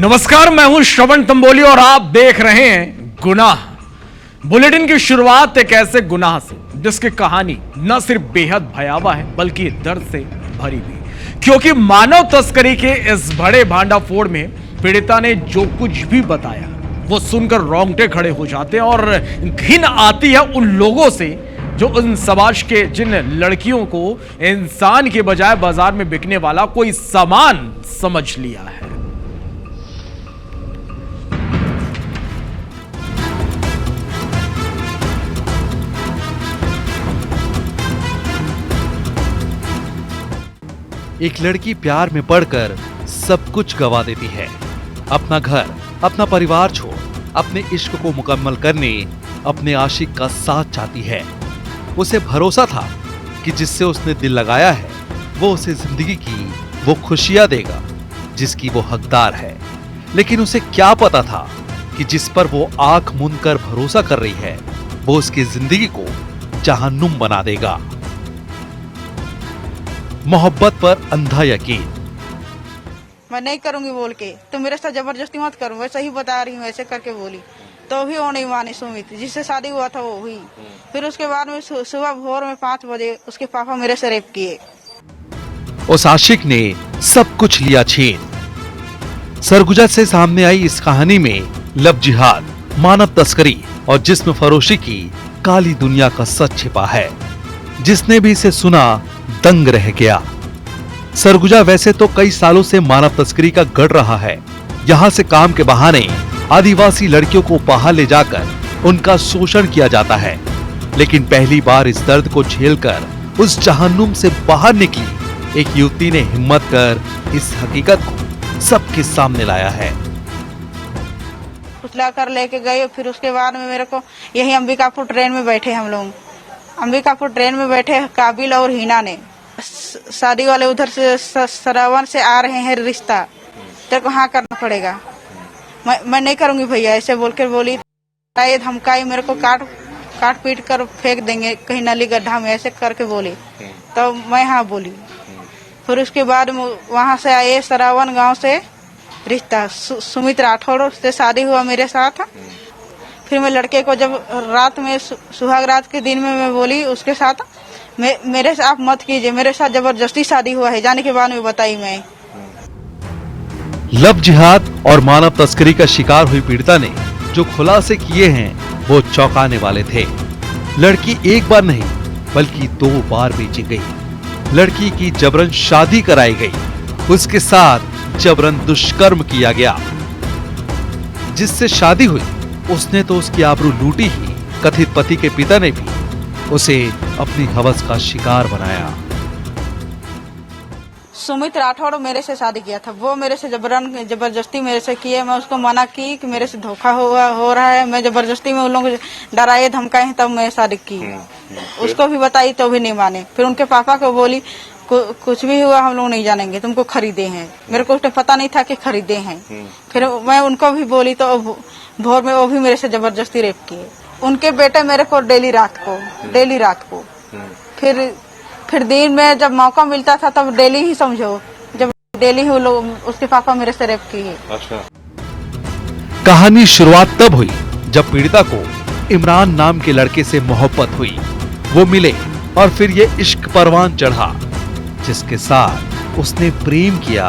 नमस्कार, मैं हूं श्रवण तंबोली और आप देख रहे हैं गुनाह। बुलेटिन की शुरुआत एक ऐसे गुनाह से जिसकी कहानी न सिर्फ बेहद भयावह है बल्कि दर्द से भरी भी, क्योंकि मानव तस्करी के इस बड़े भांडाफोड़ में पीड़िता ने जो कुछ भी बताया वो सुनकर रोंगटे खड़े हो जाते हैं और घिन आती है उन लोगों से जो उन समाज के जिन लड़कियों को इंसान के बजाय बाजार में बिकने वाला कोई सामान समझ लिया है। एक लड़की प्यार में पड़कर सब कुछ गवा देती है। अपना घर, अपना परिवार छोड़ अपने इश्क को मुकम्मल करने अपने आशिक का साथ चाहती है। उसे भरोसा था कि जिससे उसने दिल लगाया है वो उसे जिंदगी की वो खुशियां देगा जिसकी वो हकदार है। लेकिन उसे क्या पता था कि जिस पर वो आंख मूंद कर भरोसा कर रही है वो उसकी जिंदगी को जहन्नुम बना देगा। मोहब्बत पर अंधा यकीन। मैं नहीं करूंगी बोल के, तो मेरे साथ जबरदस्ती मत करो, वैसे ही बता रही हूँ, ऐसे करके बोली तो भी वो नहीं मानी। सुमित जिससे शादी हुआ था वो हुई। फिर उसके बाद में सुबह भोर में 5 बजे उसके पापा मेरे से रेप किए। उस आशिक ने सब कुछ लिया छीन। सरगुजा से सामने आई इस कहानी में लव जिहाद, मानव तस्करी और जिस्म फरोशी की काली दुनिया का सच छिपा है। जिसने भी इसे सुना दंग रह गया। सरगुजा वैसे तो कई सालों से मानव तस्करी का गढ़ रहा है। यहाँ से काम के बहाने आदिवासी लड़कियों को बाहर ले जाकर उनका शोषण किया जाता है। लेकिन पहली बार इस दर्द को झेलकर उस जहन्नुम से बाहर निकली एक युवती ने हिम्मत कर इस हकीकत को सबके सामने लाया है। पुतला कर लेके गए। फिर उसके बाद में मेरे को यही अंबिकापुर ट्रेन में बैठे हम लोग। अंबिकापुर ट्रेन में बैठे काबिल और हिना ने, शादी वाले उधर से सरावन से आ रहे हैं रिश्ता, तेरे को हाँ करना पड़ेगा। मैं नहीं करूंगी भैया, ऐसे बोलकर बोली। ये धमकाई, मेरे को काट पीट कर फेंक देंगे कहीं नली गड्ढा में, ऐसे करके बोली। तो मैं हाँ बोली। फिर उसके बाद वहां से आए सरावन गांव से रिश्ता, सुमित राठौड़ से शादी हुआ मेरे साथ। फिर मैं लड़के को जब रात में सुहाग रात के दिन में मैं बोली उसके साथ मेरे से आप मत कीजिए, मेरे साथ जबरदस्ती शादी हुआ है। जाने के बाद में बताई मैं। लव जिहाद और मानव तस्करी का शिकार हुई पीड़िता ने जो खुलासे किए हैं वो चौंकाने वाले थे। लड़की एक बार नहीं बल्कि 2 बार बेची गई। लड़की की जबरन शादी कराई गई, उसके साथ जबरन दुष्कर्म किया गया। जिससे शादी हुई उसने तो उसकी आबरू लूटी ही, कथित पति के पिता ने भी उसे अपनी हवस का शिकार बनाया। सुमित राठौड़ मेरे से शादी किया था। वो मेरे से जबरदस्ती मेरे से किए। मैं उसको मना की कि मेरे से धोखा हो रहा है। मैं जबरदस्ती में उन लोगों को डराए धमकाए तब मैं शादी की। उसको भी बताई तो भी नहीं माने। फिर उनके पापा को बोली कुछ भी हुआ हम लोग नहीं जानेंगे, तुमको खरीदे हैं। मेरे को पता नहीं था कि खरीदे हैं। फिर मैं उनको भी बोली तो भोर में वो भी मेरे से जबरदस्ती रेप किए। उनके बेटे मेरे को डेली रात को फिर दिन में जब मौका मिलता था तब डेली ही समझो, जब डेली ही लोग उसके पापा मेरे से रेप किए। अच्छा। कहानी शुरुआत तब हुई जब पीड़िता को इमरान नाम के लड़के से मोहब्बत हुई। वो मिले और फिर ये इश्क परवान चढ़ा जिसके साथ उसने प्रेम किया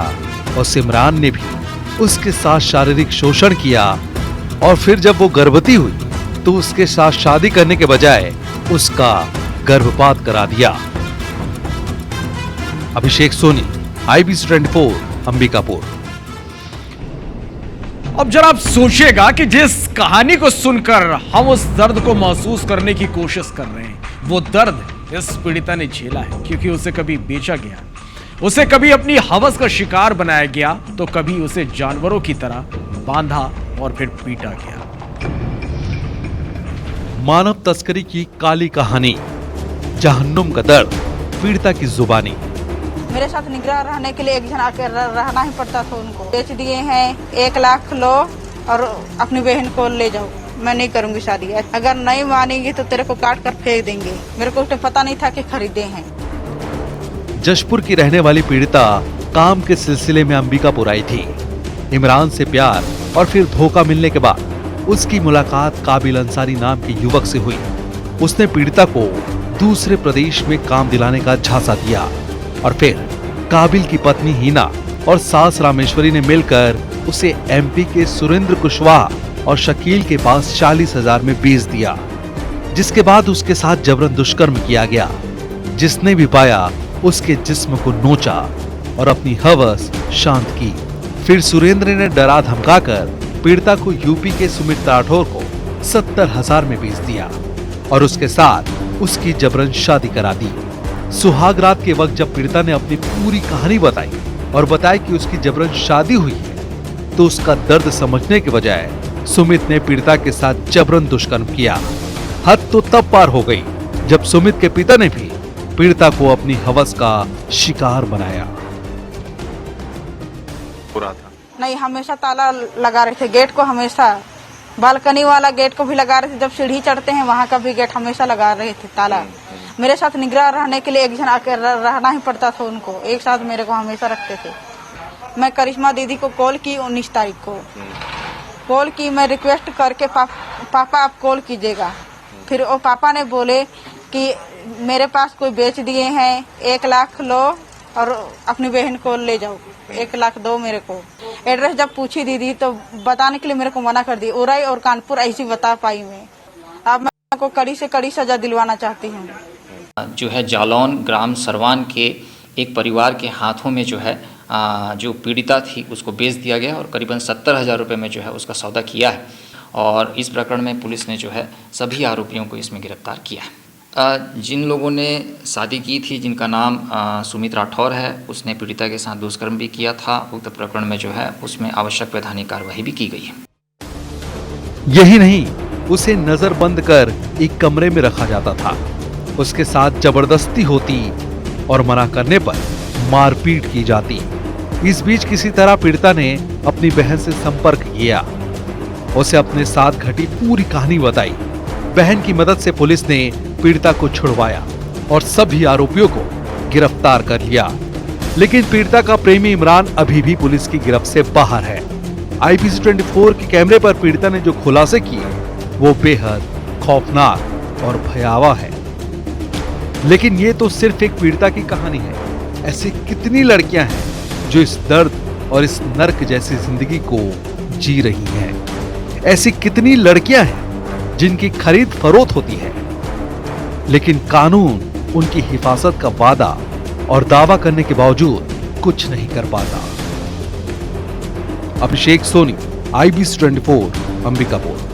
और इमरान ने भी उसके साथ शारीरिक शोषण किया। और फिर जब वो गर्भवती हुई तो उसके साथ शादी करने के बजाय उसका गर्भपात करा दिया। अभिषेक सोनी, IBC 24, अंबिकापुर। अब जरा आप सोचिएगा कि जिस कहानी को सुनकर हम उस दर्द को महसूस करने की कोशिश कर रहे हैं, वो दर्द इस पीड़िता ने झेला है, क्योंकि उसे कभी बेचा गया, उसे कभी अपनी हवस का शिकार बनाया गया, तो कभी उसे जानवरों की तरह बांधा और फिर पीटा गया। मानव तस्करी की काली कहानी, जहन्नुम का दर्द, पीड़िता की जुबानी। मेरे साथ निगरान रहने के लिए एक जन आकर रहना ही पड़ता था। उनको बेच दिए हैं। 1 लाख लो और अपनी बहन को ले जाओ। मैं नहीं करूंगी शादी, अगर नहीं मानेगी तो तेरे को काट कर फेंक देंगे। मेरे को पता नहीं था कि खरीदे हैं। जशपुर की रहने वाली पीड़िता काम के सिलसिले में अंबिकापुर आई थी। इमरान से प्यार और फिर धोखा मिलने के बाद उसकी मुलाकात काबिल अंसारी नाम के युवक से हुई। उसने पीड़िता को दूसरे प्रदेश में काम दिलाने का झांसा दिया और फिर काबिल की पत्नी हिना और सास रामेश्वरी ने मिलकर उसे एमपी के सुरेंद्र कुशवाहा और शकील के पास 40,000 में बेच दिया, जिसके बाद उसके साथ जबरन दुष्कर्म किया गया। जिसने भी पाया उसके जिस्म को नोचा और अपनी हवस शांत की। फिर सुरेंद्र ने डरा धमकाकर पीड़िता को यूपी के सुमित राठौर को 70,000 में बेच दिया और उसके साथ उसकी जबरन शादी करा दी। सुहाग रात के वक्त जब पीड़िता ने अपनी पूरी कहानी बताई और बताया कि उसकी जबरन शादी हुई है, तो उसका दर्द समझने के बजाय सुमित ने पीड़िता के साथ जबरन दुष्कर्म किया। हद तो तब पार हो गई जब सुमित के पिता ने भी पीड़िता को अपनी हवस का शिकार बनाया। पूरा था नहीं, हमेशा ताला लगा रहे थे गेट को, हमेशा बालकनी वाला गेट को भी लगा रहे थे। जब सीढ़ी चढ़ते हैं वहाँ का भी गेट हमेशा लगा रहे थे ताला। मेरे साथ निगरान रहने के लिए एक जन आकर रहना ही पड़ता था उनको, एक साथ मेरे को हमेशा रखते थे। मैं करिश्मा दीदी को कॉल की 19 तारीख को कॉल की, मैं रिक्वेस्ट करके पापा आप कॉल कीजिएगा। फिर वो पापा ने बोले कि मेरे पास कोई बेच दिए हैं, 1 लाख लो और अपनी बहन को ले जाओ, 1 लाख दो मेरे को। एड्रेस जब पूछी दीदी तो बताने के लिए मेरे को मना कर दी। उरई और कानपुर ऐसी बता पाई मैं। अब मैं को कड़ी से कड़ी सजा दिलवाना चाहती हूँ। जो है जालौन ग्राम सरवान के एक परिवार के हाथों में जो है जो पीड़िता थी उसको बेच दिया गया और करीबन 70,000 रुपये में जो है उसका सौदा किया है। और इस प्रकरण में पुलिस ने जो है सभी आरोपियों को इसमें गिरफ्तार किया है। जिन लोगों ने शादी की थी, जिनका नाम सुमित राठौर है, उसने पीड़िता के साथ दुष्कर्म भी किया था। उक्त प्रकरण में जो है उसमें आवश्यक वैधानिक कार्रवाई भी की गई है। यही नहीं, उसे नजरबंद कर एक कमरे में रखा जाता था। उसके साथ जबरदस्ती होती और मना करने पर मारपीट की जाती। इस बीच किसी तरह पीड़िता ने अपनी बहन से संपर्क किया, उसे अपने साथ घटी पूरी कहानी बताई। बहन की मदद से पुलिस ने पीड़िता को छुड़वाया और सभी आरोपियों को गिरफ्तार कर लिया। लेकिन पीड़िता का प्रेमी इमरान अभी भी पुलिस की गिरफ्त से बाहर है। IPC 24 के कैमरे पर पीड़िता ने जो खुलासे किए वो बेहद खौफनाक और भयावह है। लेकिन ये तो सिर्फ एक पीड़िता की कहानी है। ऐसी कितनी लड़कियां हैं जो इस दर्द और इस नर्क जैसी जिंदगी को जी रही हैं। ऐसी कितनी लड़कियां हैं जिनकी खरीद फरोख्त होती है, लेकिन कानून उनकी हिफाजत का वादा और दावा करने के बावजूद कुछ नहीं कर पाता। अभिषेक सोनी, IBC 24, अंबिकापुर।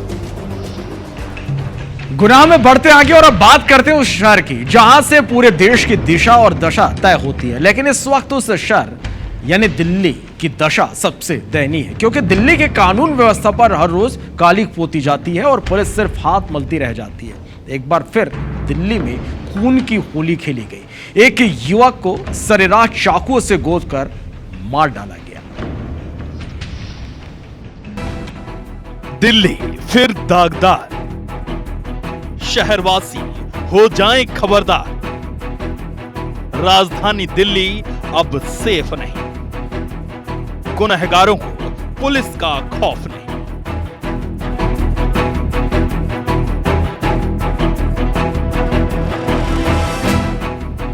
गुनाह में बढ़ते आगे और अब बात करते हैं उस शहर की जहां से पूरे देश की दिशा और दशा तय होती है। लेकिन इस वक्त उस शहर यानी दिल्ली की दशा सबसे दयनीय है, क्योंकि दिल्ली के कानून व्यवस्था पर हर रोज कालिक पोती जाती है और पुलिस सिर्फ हाथ मलती रह जाती है। एक बार फिर दिल्ली में खून की होली खेली गई। एक युवक को सरेराह चाकुओं से गोदकर मार डाला गया। दिल्ली फिर दागदार, शहरवासी हो जाएं खबरदार। राजधानी दिल्ली अब सेफ नहीं, गुनहगारों को पुलिस का खौफ नहीं।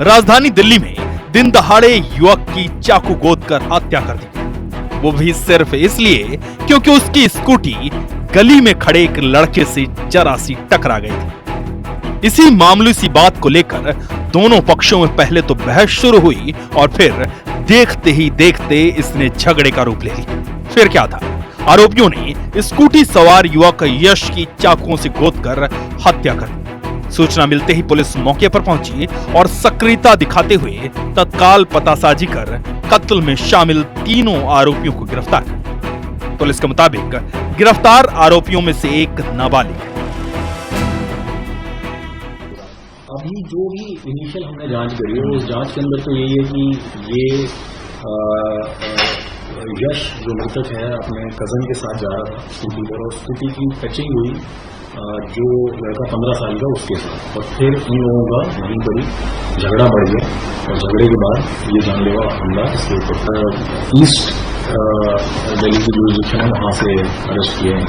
राजधानी दिल्ली में दिन दहाड़े युवक की चाकू गोदकर हत्या कर दी, वो भी सिर्फ इसलिए क्योंकि उसकी स्कूटी गली में खड़े एक लड़के से जरा सी टकरा गई थी। इसी मामूली सी बात को लेकर दोनों पक्षों में पहले तो बहस शुरू हुई और फिर देखते ही देखते इसने झगड़े का रूप ले लिया। फिर क्या था, आरोपियों ने स्कूटी सवार युवक यश की चाकुओं से गोदकर हत्या कर दी। सूचना मिलते ही पुलिस मौके पर पहुंची और सक्रियता दिखाते हुए तत्काल पतासाजी कर कत्ल में शामिल तीनों आरोपियों को गिरफ्तार किया। पुलिस के मुताबिक गिरफ्तार आरोपियों में से एक नाबालिग है। अभी जो भी इनिशियल हमने जांच करी है, उस जांच के अंदर तो यही है कि ये यश जो मृतक है अपने कजन के साथ जा रहा था स्कूटी पर, और स्कूटी की टचिंग हुई जो लड़का 15 साल का उसके साथ, और फिर इन लोगों का वहीं पर ही झगड़ा बढ़ गया और झगड़े के बाद ये जानलेवा हमला इसके ऊपर ईस्ट दिल्ली की जुरिडिक्शन है वहां से अरेस्ट किए हैं।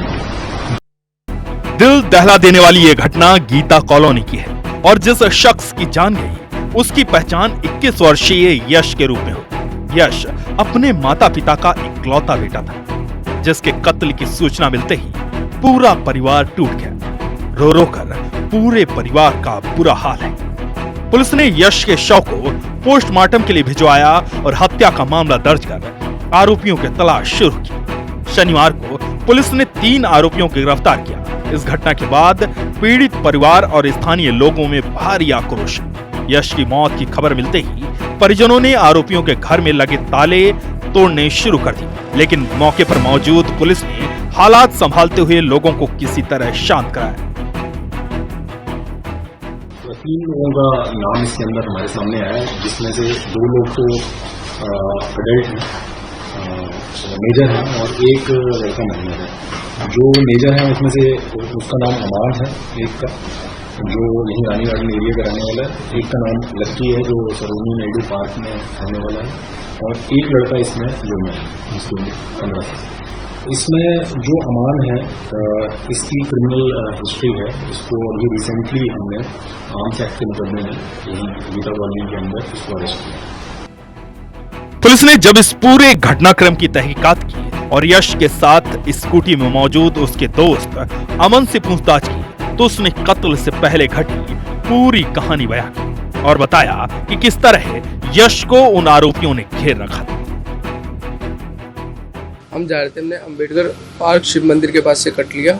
दिल दहला देने वाली ये घटना गीता कॉलोनी की है और जिस शख्स की जान गई उसकी पहचान 21 वर्षीय यश के रूप में हुई। यश अपने माता पिता का इकलौता बेटा था जिसके कत्ल की सूचना मिलते ही पूरा परिवार टूट गया। रो रो कर पूरे परिवार का बुरा हाल है। पुलिस ने यश के शव को पोस्टमार्टम के लिए भिजवाया और हत्या का मामला दर्ज कर आरोपियों की तलाश शुरू की। शनिवार को पुलिस ने 3 आरोपियों को गिरफ्तार किया। इस घटना के बाद पीड़ित परिवार और स्थानीय लोगों में भारी आक्रोश। यश की मौत की खबर मिलते ही परिजनों ने आरोपियों के घर में लगे ताले तोड़ने शुरू कर दिए, लेकिन मौके पर मौजूद पुलिस ने हालात संभालते हुए लोगों को किसी तरह शांत कराया। 3 लोगों का नाम इसके अंदर हमारे सामने आया है, जिसमें से 2 लोग तो अडल्ट हैं, मेजर है, और एक लड़का माइनर है। जो मेजर है उसमें से उसका नाम अमान है, एक का जो यहीं रानी गार्डन एरिया का रहने वाला है, एक का नाम लक्की है जो सरोजनी नायडू पार्क में रहने वाला है, और एक लड़का इसमें जो में है इसको 15 साल। इसमें जो अमान है इसकी क्रिमिनल हिस्ट्री है। इसको अभी रिसेंटली हमने आर्म्स एक्ट के मुकदमे में यहीं गीता कॉलोनी के अंदर इसको अरेस्ट किया। पुलिस ने जब इस पूरे घटनाक्रम की तहकीकात की और यश के साथ स्कूटी में मौजूद उसके दोस्त अमन से पूछताछ की तो उसने कत्ल से पहले घटी पूरी कहानी बयान की और बताया कि किस तरह यश को उन आरोपियों ने घेर रखा था। हम जा रहे थे, हमने अंबेडकर पार्क शिव मंदिर के पास से कट लिया।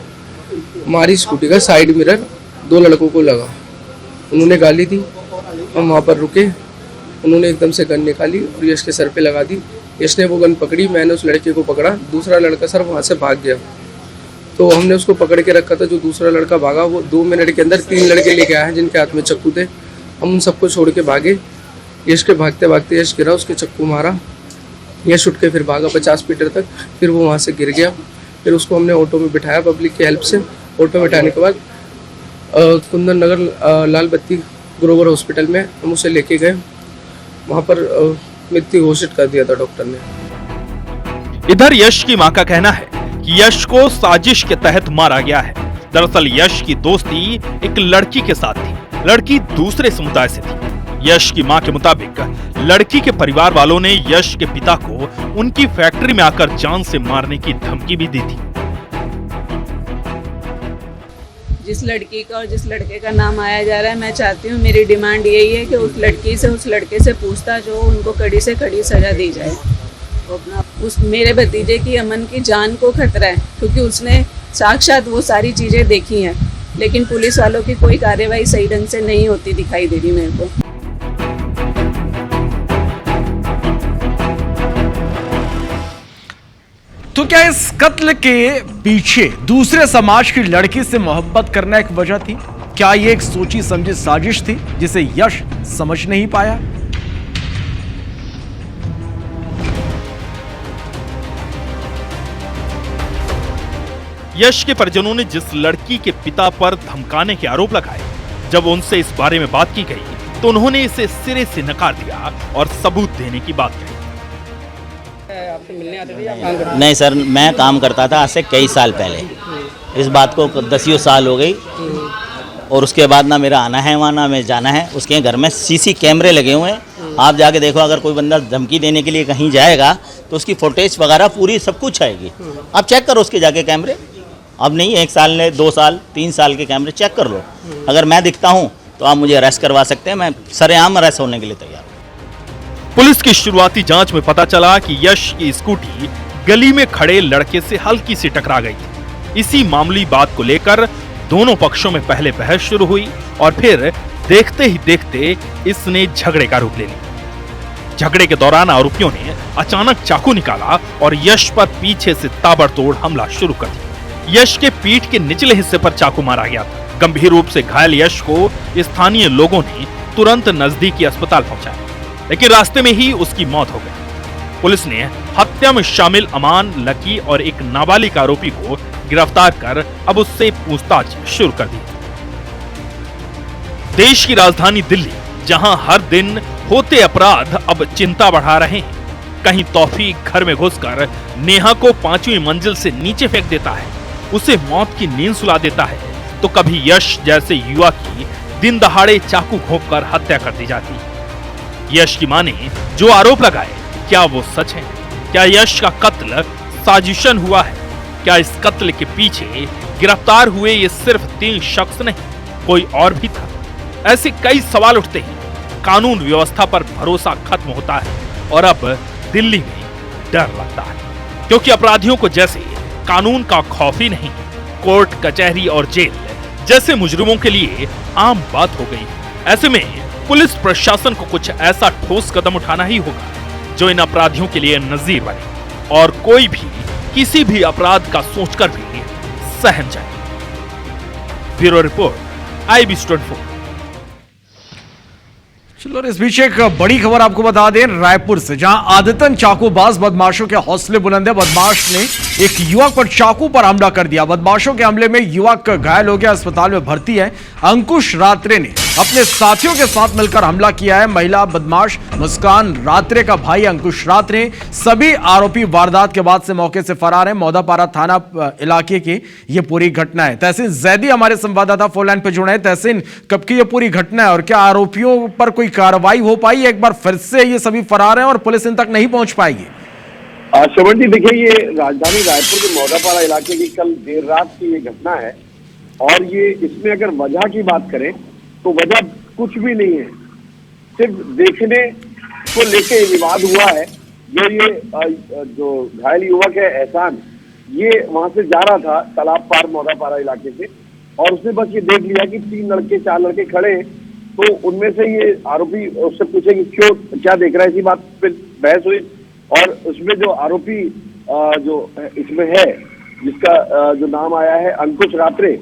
हमारी स्कूटी का साइड मिरर 2 लड़कों को लगा, उन्होंने गाली दी। हम वहाँ पर रुके, उन्होंने एकदम से गन निकाली और यश के सर पे लगा दी। यश ने वो गन पकड़ी, मैंने उस लड़के को पकड़ा। दूसरा लड़का सर वहाँ से भाग गया, तो हमने उसको पकड़ के रखा था। जो दूसरा लड़का भागा वो 2 मिनट के अंदर 3 लड़के लेके आए हैं जिनके हाथ में चाकू थे। हम उन सबको छोड़ के भागे। यश के भागते भागते यश गिरा, उसके चाकू मारा। यश उठ के फिर भागा 50 मीटर तक, फिर वो वहाँ से गिर गया। फिर उसको हमने ऑटो में बिठाया पब्लिक की हेल्प से। ऑटो में बिठाने के बाद कुंदन नगर लाल बत्ती ग्रोवर हॉस्पिटल में हम उसे लेके गए। वहाँ पर मृत्यु घोषित कर दिया था डॉक्टर ने। इधर यश की मां का कहना है कि यश को साजिश के तहत मारा गया है। दरअसल यश की दोस्ती एक लड़की के साथ थी, लड़की दूसरे समुदाय से थी। यश की मां के मुताबिक लड़की के परिवार वालों ने यश के पिता को उनकी फैक्ट्री में आकर जान से मारने की धमकी भी दी थी। जिस लड़की का और जिस लड़के का नाम आया जा रहा है, मैं चाहती हूँ, मेरी डिमांड यही है कि उस लड़की से उस लड़के से पूछताछ हो, उनको कड़ी से कड़ी सजा दी जाए। तो अपना उस मेरे भतीजे की अमन की जान को खतरा है, क्योंकि उसने साक्षात वो सारी चीज़ें देखी हैं, लेकिन पुलिस वालों की कोई कार्रवाई सही ढंग से नहीं होती दिखाई दे रही मेरे को। तो क्या इस कत्ल के पीछे दूसरे समाज की लड़की से मोहब्बत करना एक वजह थी? क्या यह एक सोची समझी साजिश थी जिसे यश समझ नहीं पाया? यश के परिजनों ने जिस लड़की के पिता पर धमकाने के आरोप लगाए, जब उनसे इस बारे में बात की गई तो उन्होंने इसे सिरे से नकार दिया और सबूत देने की बात कही। नहीं सर, मैं काम करता था आज से कई साल पहले। इस बात को 10 साल हो गई और उसके बाद ना मेरा आना है वहाँ ना मैं जाना है। उसके घर में सीसी कैमरे लगे हुए हैं, आप जाके देखो। अगर कोई बंदा धमकी देने के लिए कहीं जाएगा तो उसकी फुटेज वगैरह पूरी सब कुछ आएगी। आप चेक करो उसके जाके कैमरे। अब नहीं 1 साल ने 2 साल 3 साल के कैमरे चेक कर लो। अगर मैं दिखता हूँ तो आप मुझे अरेस्ट करवा सकते हैं, मैं सरेआम अरेस्ट होने के लिए तैयार हूँ। पुलिस की शुरुआती जांच में पता चला कि यश की स्कूटी गली में खड़े लड़के से हल्की सी टकरा गई थी। इसी मामूली बात को लेकर दोनों पक्षों में पहले बहस शुरू हुई और फिर देखते ही देखते इसने झगड़े का रूप ले लिया। झगड़े के दौरान आरोपियों ने अचानक चाकू निकाला और यश पर पीछे से ताबड़तोड़ हमला शुरू कर दिया। यश के पीठ के निचले हिस्से पर चाकू मारा गया था। गंभीर रूप से घायल यश को स्थानीय लोगों ने तुरंत नजदीकी अस्पताल पहुंचाया, लेकिन रास्ते में ही उसकी मौत हो गई। पुलिस ने हत्या में शामिल अमान, लकी और एक नाबालिग आरोपी को गिरफ्तार कर अब उससे पूछताछ शुरू कर दी। देश की राजधानी दिल्ली, जहां हर दिन होते अपराध अब चिंता बढ़ा रहे हैं। कहीं तौफीक घर में घुसकर नेहा को 5वीं मंजिल से नीचे फेंक देता है, उसे मौत की नींद सुला देता है, तो कभी यश जैसे युवा की दिन दहाड़े चाकू घोंपकर हत्या कर दी जाती है। यश की मां ने जो आरोप लगाए, क्या वो सच है? क्या यश का कत्ल साजिशन हुआ है? क्या इस कत्ल के पीछे गिरफ्तार हुए ये सिर्फ 3 शख्स नहीं, कोई और भी था? ऐसे कई सवाल उठते हैं। कानून व्यवस्था पर भरोसा खत्म होता है और अब दिल्ली में डर लगता है, क्योंकि अपराधियों को जैसे कानून का खौफ ही नहीं, कोर्ट, कचहरी और जेल जैसे मुजरिमों के लिए आम बात हो गई है। ऐसे में पुलिस प्रशासन को कुछ ऐसा ठोस कदम उठाना ही होगा जो इन अपराधियों के लिए नजीर बने और कोई भी किसी भी अपराध का सोचकर भी सहम जाए। Bureau report, IBS24। चलो, इस बीच एक बड़ी खबर आपको बता दें रायपुर से, जहां आदतन चाकूबाज बदमाशों के हौसले बुलंद है। बदमाश ने एक युवक पर चाकू पर हमला कर दिया। बदमाशों के हमले में युवक घायल हो गया, अस्पताल में भर्ती है। अंकुश रात्रे ने अपने साथियों के साथ मिलकर हमला किया है। महिला बदमाश मुस्कान रात्रे का भाई अंकुश रात्रे। सभी आरोपी वारदात के बाद से मौके से फरार है। मौदापारा थाना इलाके की यह पूरी घटना है। तहसीन जैदी हमारे संवाददाता फोन लाइन पर जुड़े हैं। तहसीन, कब की यह पूरी घटना है और क्या आरोपियों पर कोई कार्रवाई हो पाई? एक बार फिर से ये सभी फरार हैं और पुलिस इन तक नहीं पहुंच पाएगी। श्रवण जी, देखिए, ये राजधानी रायपुर के मौदापारा इलाके की कल देर रात की ये घटना है और ये इसमें अगर वजह की बात करें तो वजह कुछ भी नहीं है, सिर्फ देखने को लेके विवाद हुआ है। जो घायल युवक है एहसान, ये वहां से जा रहा था तालाब पार मौदापारा इलाके से और उसने बस ये देख लिया कि 4 लड़के खड़े हैं, तो उनमें से ये आरोपी उससे पूछे कि क्यों, क्या देख रहा है, इसी बात पे बहस हुई और उसमें जो आरोपी जो इसमें है, जिसका जो नाम आया है अंकुश रात्रे,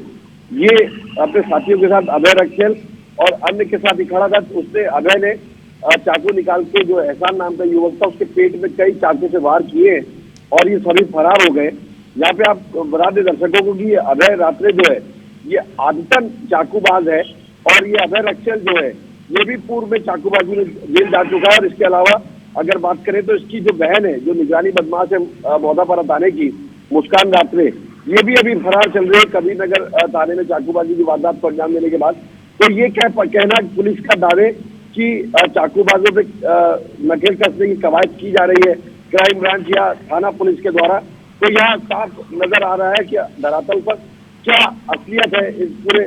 ये अपने साथियों के साथ अभय रखेल और अन्य के साथ ही खड़ा था। उसने अभय ने चाकू निकाल के जो एहसान नाम का युवक था उसके पेट में कई चाकू से वार किए और ये सभी फरार हो गए। यहाँ पे आप बता दें दर्शकों को कि ये अभय रात्रे जो है ये आदतन चाकूबाज है और ये अभय रखेल जो है ये भी पूर्व में चाकूबाजी में जेल जा चुका है। और इसके अलावा अगर बात करें तो इसकी जो बहन है, जो निगरानी बदमाश है मौदापारा थाने की, मुस्कान रात्रे, ये भी अभी फरार चल रही है कभी नगर थाने में चाकूबाजी की वारदात को अंजाम देने के बाद। तो ये कहना पुलिस का दावे कि चाकूबाजों पे नकेल कसने की कवायद की जा रही है क्राइम ब्रांच या थाना पुलिस के द्वारा, तो यहाँ साफ नजर आ रहा है कि धरातल पर क्या असलियत है इस पूरे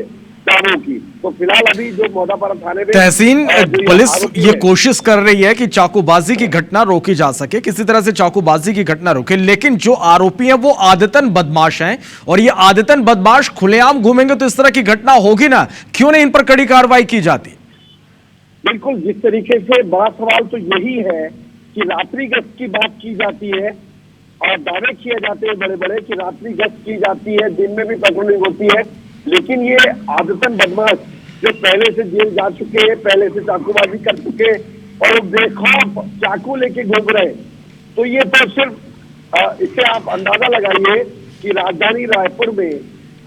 दावों की। तो फिलहाल अभी जो मौदापारा थाने में तहसीन, पुलिस ये कोशिश कर रही है कि चाकूबाजी की घटना रोकी जा सके, किसी तरह से चाकूबाजी की घटना रोके, लेकिन जो आरोपी हैं वो आदतन बदमाश हैं और ये आदतन बदमाश खुलेआम घूमेंगे तो इस तरह की घटना होगी ना। क्यों नहीं इन पर कड़ी कार्रवाई की जाती? बिल्कुल, जिस तरीके से बड़ा सवाल तो यही है कि रात्रि गश्त की बात की जाती है और दावे किए जाते हैं बड़े बड़े कि रात्रि गश्त की जाती है, दिन में भी पेट्रोलिंग होती है, लेकिन ये आदतन बदमाश जो पहले से जेल जा चुके हैं, पहले से चाकूबाजी कर चुके और बेखौफ चाकू लेके घूम रहे, तो ये तो सिर्फ इससे आप अंदाजा लगाइए कि राजधानी रायपुर में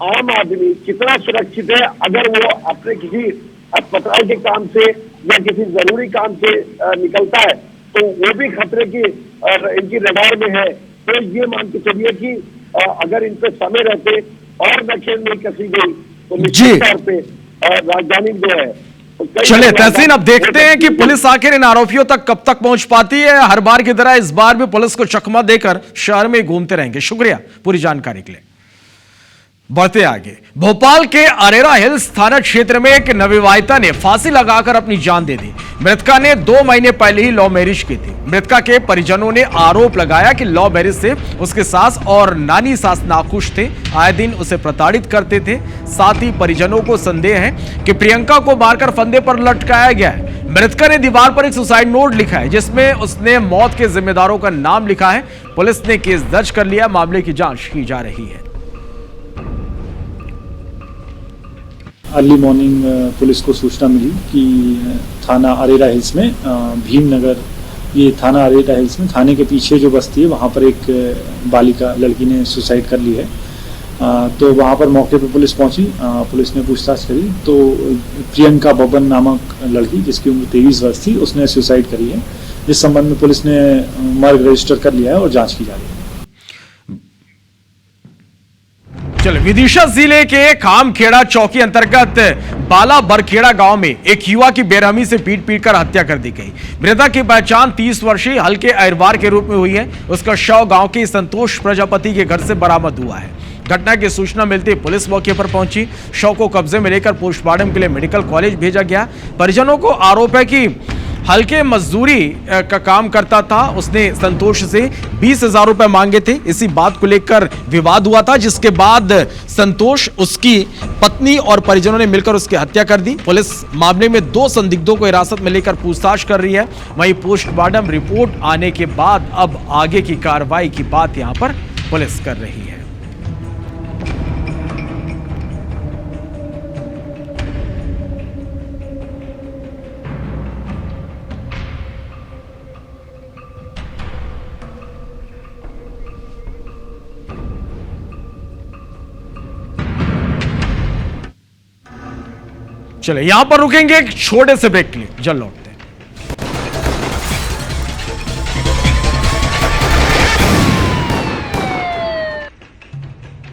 आम आदमी कितना सुरक्षित है। अगर वो अपने किसी अस्पताल के काम से या किसी जरूरी काम से निकलता है तो वो भी खतरे की इनकी रडार में है। तो ये मान के चलिए कि अगर इन पे समय रहते और नकेल नहीं कसी गई तो निश्चित तौर पे राजधानी जो है। चलिए तहसीन, अब देखते हैं कि पुलिस आखिर इन आरोपियों तक कब तक पहुंच पाती है। हर बार की तरह इस बार भी पुलिस को चकमा देकर शहर में घूमते रहेंगे। शुक्रिया पूरी जानकारी के लिए। बढ़ते आगे, भोपाल के अरेरा हिल्स थाना क्षेत्र में एक नवविवाहिता ने फांसी लगाकर अपनी जान दे दी। मृतका ने 2 महीने पहले ही लव मैरिज की थी। मृतका के परिजनों ने आरोप लगाया कि लव मैरिज से उसके सास और नानी सास नाखुश थे, आए दिन उसे प्रताड़ित करते थे। साथ ही परिजनों को संदेह है कि प्रियंका को मारकर फंदे पर लटकाया गया है। मृतका ने दीवार पर एक सुसाइड नोट लिखा है जिसमें उसने मौत के जिम्मेदारों का नाम लिखा है। पुलिस ने केस दर्ज कर लिया, मामले की जांच की जा रही है। अर्ली मॉर्निंग पुलिस को सूचना मिली कि थाना अरेरा हिल्स में भीमनगर, ये थाना अरेरा हिल्स में थाने के पीछे जो बस्ती है वहाँ पर एक बालिका लड़की ने सुसाइड कर ली है। तो वहाँ पर मौके पर पुलिस पहुंची, पुलिस ने पूछताछ करी तो प्रियंका बबन नामक लड़की जिसकी उम्र 23 वर्ष थी उसने सुसाइड करी है। इस संबंध में पुलिस ने मर्ग रजिस्टर कर लिया है और जांच की जा रही है। चलो, विदिशा जिले के खामखेड़ा चौकी अंतर्गत बाला बरखेड़ा गांव में एक युवा की बेरहमी से पीट कर हत्या कर दी गई। मृतक की पहचान 30 वर्षीय हल्के अहिरवार के रूप में हुई है। उसका शव गांव के संतोष प्रजापति के घर से बरामद हुआ है। घटना की सूचना मिलते ही पुलिस मौके पर पहुंची। शव को कब्जे में लेकर पोस्टमार्टम के लिए मेडिकल कॉलेज भेजा गया। परिजनों को आरोप है कि हल्के मजदूरी का काम करता था। उसने संतोष से 20,000 रुपए मांगे थे। इसी बात को लेकर विवाद हुआ था, जिसके बाद संतोष, उसकी पत्नी और परिजनों ने मिलकर उसकी हत्या कर दी। पुलिस मामले में 2 संदिग्धों को हिरासत में लेकर पूछताछ कर रही है। वहीं पोस्टमार्टम रिपोर्ट आने के बाद अब आगे की कार्रवाई की बात यहां पर पुलिस कर रही है। चले, यहां पर रुकेंगे एक छोटे से ब्रेक के लिए, जल्द लौट।